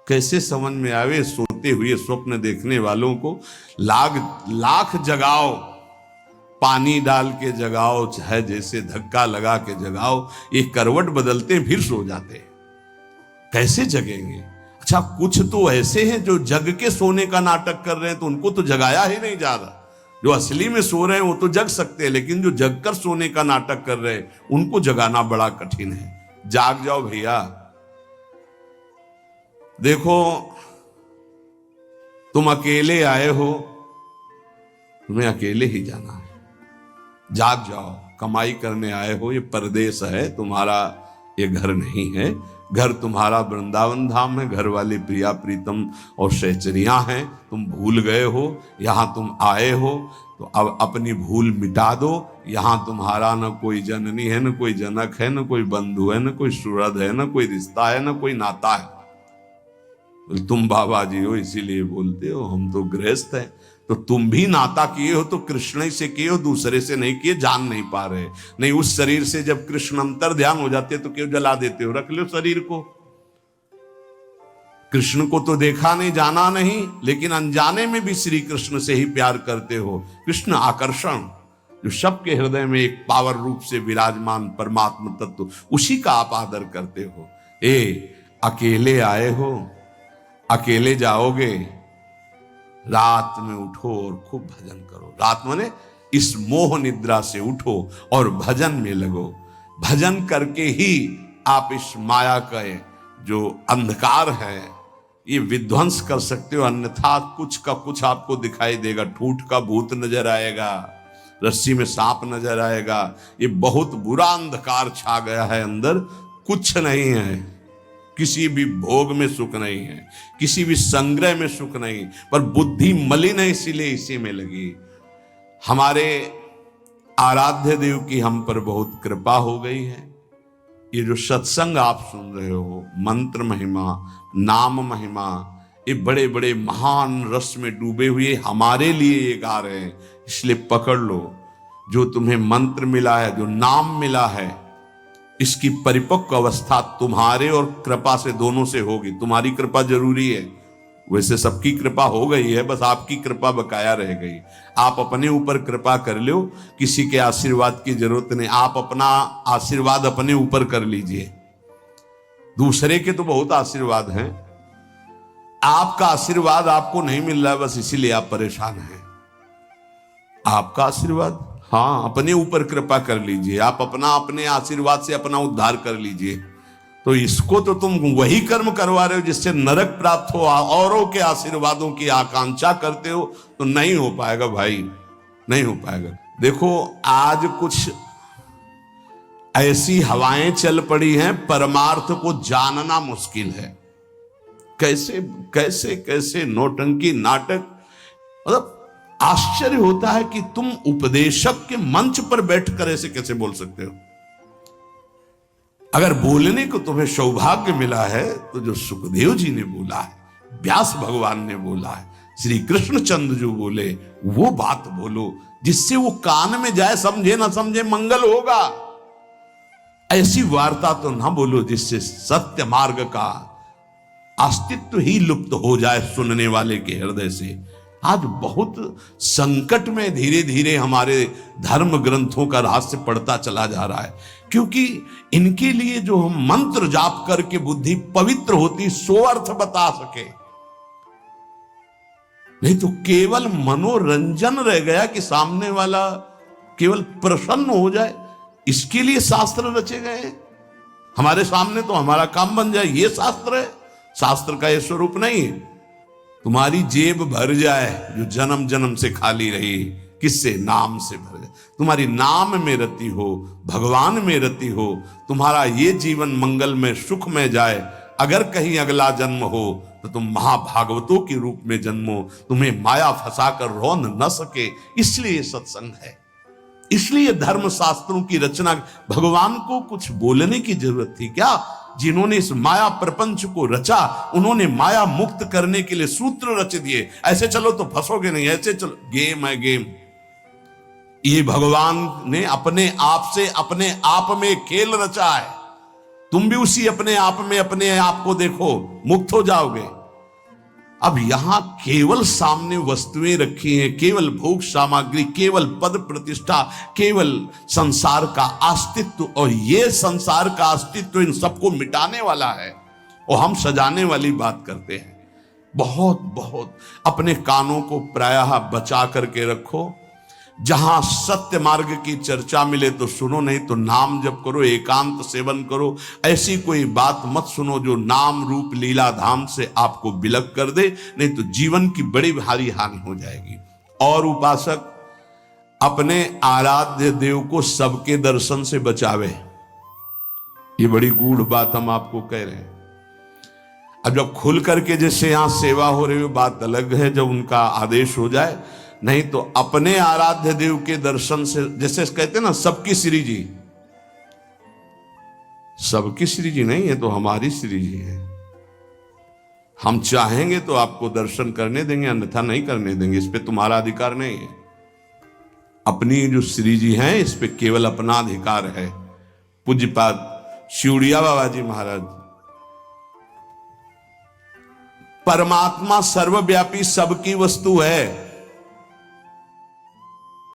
कैसे समझ में आवे? सोते हुए स्वप्न देखने वालों को लाख जगाओ, पानी डाल के जगाओ, चाहे जैसे धक्का लगा के जगाओ, एक करवट बदलते फिर सो जाते। कैसे जगेंगे? अच्छा, कुछ तो ऐसे हैं जो जग के सोने का नाटक कर रहे हैं, तो उनको तो जगाया ही नहीं जा रहा। जो असली में सो रहे हैं वो तो जग सकते हैं, लेकिन जो जग कर सोने का नाटक कर रहे हैं उनको जगाना बड़ा कठिन है। जाग जाओ भैया। देखो, तुम अकेले आए हो, तुम्हें अकेले ही जाना है। जाग जाओ, कमाई करने आए हो, ये परदेश है तुम्हारा, ये घर नहीं है। घर तुम्हारा वृंदावन धाम है, घर वाली प्रिया प्रीतम और सहचरियां हैं। तुम भूल गए हो, यहां तुम आए हो तो अब अपनी भूल मिटा दो। यहां तुम्हारा न कोई जननी है, न कोई जनक है, न कोई बंधु है, न कोई सुहृद है, न कोई रिश्ता है, न कोई नाता है। तुम बाबा जी हो इसीलिए बोलते हो, हम तो गृहस्थ हैं। तो तुम भी नाता किए हो तो कृष्ण ही से किए हो, दूसरे से नहीं किए। जान नहीं पा रहे, नहीं उस शरीर से जब कृष्ण अंतर ध्यान हो जाते तो क्यों जला देते हो? रख लो शरीर को। कृष्ण को तो देखा नहीं, जाना नहीं, लेकिन अनजाने में भी श्री कृष्ण से ही प्यार करते हो। कृष्ण आकर्षण, जो सबके हृदय में एक पावर रूप से विराजमान परमात्मा तत्व, उसी का आप आदर करते हो। अकेले आए हो, अकेले जाओगे, रात में उठो और खूब भजन करो। रात माने इस मोह निद्रा से उठो और भजन में लगो। भजन करके ही आप इस माया का जो अंधकार है ये विध्वंस कर सकते हो, अन्यथा कुछ का कुछ आपको दिखाई देगा। ठूठ का भूत नजर आएगा, रस्सी में सांप नजर आएगा। ये बहुत बुरा अंधकार छा गया है अंदर। कुछ नहीं है, किसी भी भोग में सुख नहीं है, किसी भी संग्रह में सुख नहीं, पर बुद्धि मलिन है, इसीलिए इसी में लगी। हमारे आराध्य देव की हम पर बहुत कृपा हो गई है। ये जो सत्संग आप सुन रहे हो, मंत्र महिमा, नाम महिमा, ये बड़े बड़े महान रस में डूबे हुए हमारे लिए ये गा रहे हैं। इसलिए पकड़ लो, जो तुम्हें मंत्र मिला है, जो नाम मिला है, इसकी परिपक्व अवस्था तुम्हारे और कृपा से दोनों से होगी। तुम्हारी कृपा जरूरी है, वैसे सबकी कृपा हो गई है, बस आपकी कृपा बकाया रह गई। आप अपने ऊपर कृपा कर लो, किसी के आशीर्वाद की जरूरत नहीं। आप अपना आशीर्वाद अपने ऊपर कर लीजिए। दूसरे के तो बहुत आशीर्वाद हैं, आपका आशीर्वाद आपको नहीं मिल रहा है, बस इसीलिए आप परेशान हैं। आपका आशीर्वाद, हाँ, अपने ऊपर कृपा कर लीजिए। आप अपने आशीर्वाद से अपना उद्धार कर लीजिए। तो इसको तो तुम वही कर्म करवा रहे हो जिससे नरक प्राप्त हो, औरों के आशीर्वादों की आकांक्षा करते हो, तो नहीं हो पाएगा भाई, नहीं हो पाएगा। देखो, आज कुछ ऐसी हवाएं चल पड़ी हैं, परमार्थ को जानना मुश्किल है। कैसे कैसे कैसे नौटंकी नाटक, मतलब आश्चर्य होता है कि तुम उपदेशक के मंच पर बैठकर ऐसे कैसे बोल सकते हो। अगर बोलने को तुम्हें सौभाग्य मिला है तो जो सुखदेव जी ने बोला है, व्यास भगवान ने बोला है, श्री कृष्णचंद्र जो बोले, वो बात बोलो जिससे वो कान में जाए। समझे ना समझे, मंगल होगा। ऐसी वार्ता तो ना बोलो जिससे सत्य मार्ग का अस्तित्व ही लुप्त हो जाए सुनने वाले के हृदय से। आज बहुत संकट में धीरे धीरे हमारे धर्म ग्रंथों का रहस्य पड़ता चला जा रहा है, क्योंकि इनके लिए जो हम मंत्र जाप करके बुद्धि पवित्र होती, सो अर्थ बता सके। नहीं तो केवल मनोरंजन रह गया कि सामने वाला केवल प्रसन्न हो जाए, इसके लिए शास्त्र रचे गए। हमारे सामने तो हमारा काम बन जाए, ये शास्त्र है। शास्त्र का ये स्वरूप नहीं है। तुम्हारी जेब भर जाए जो जन्म जन्म से खाली रही, किससे? नाम से भर जाए। तुम्हारी नाम में रति हो, भगवान में रति हो, तुम्हारा ये जीवन मंगल में सुख में जाए। अगर कहीं अगला जन्म हो तो तुम महाभागवतों के रूप में जन्मो, तुम्हें माया फंसाकर रोन न सके। इसलिए सत्संग है, इसलिए धर्म शास्त्रों की रचना। भगवान को कुछ बोलने की जरूरत थी क्या? जिन्होंने इस माया प्रपंच को रचा, उन्होंने माया मुक्त करने के लिए सूत्र रच दिए। ऐसे चलो तो फंसोगे नहीं, ऐसे चलो, गेम है गेम। ये भगवान ने अपने आप से अपने आप में खेल रचा है। तुम भी उसी अपने आप में अपने आप को देखो, मुक्त हो जाओगे। अब यहां केवल सामने वस्तुएं रखी हैं, केवल भोग सामग्री, केवल पद प्रतिष्ठा, केवल संसार का अस्तित्व, और ये संसार का अस्तित्व इन सबको मिटाने वाला है और हम सजाने वाली बात करते हैं। बहुत बहुत अपने कानों को प्रायः बचा करके रखो। जहां सत्य मार्ग की चर्चा मिले तो सुनो, नहीं तो नाम जप करो, एकांत सेवन करो। ऐसी कोई बात मत सुनो जो नाम रूप लीला धाम से आपको विलग कर दे, नहीं तो जीवन की बड़ी भारी हानि हो जाएगी। और उपासक अपने आराध्य देव को सबके दर्शन से बचावे, ये बड़ी गूढ़ बात हम आपको कह रहे हैं। अब जब खुल करके जैसे यहां सेवा हो रही हो बात अलग है, जब उनका आदेश हो जाए, नहीं तो अपने आराध्य देव के दर्शन से, जैसे कहते हैं ना सबकी श्री जी, सबकी श्री जी नहीं है तो हमारी श्री जी है। हम चाहेंगे तो आपको दर्शन करने देंगे, अन्यथा नहीं करने देंगे, इस पे तुम्हारा अधिकार नहीं है। अपनी जो श्री जी हैं इस पे केवल अपना अधिकार है। पूज्यपाद शिवड़िया बाबा जी महाराज, परमात्मा सर्वव्यापी सबकी वस्तु है,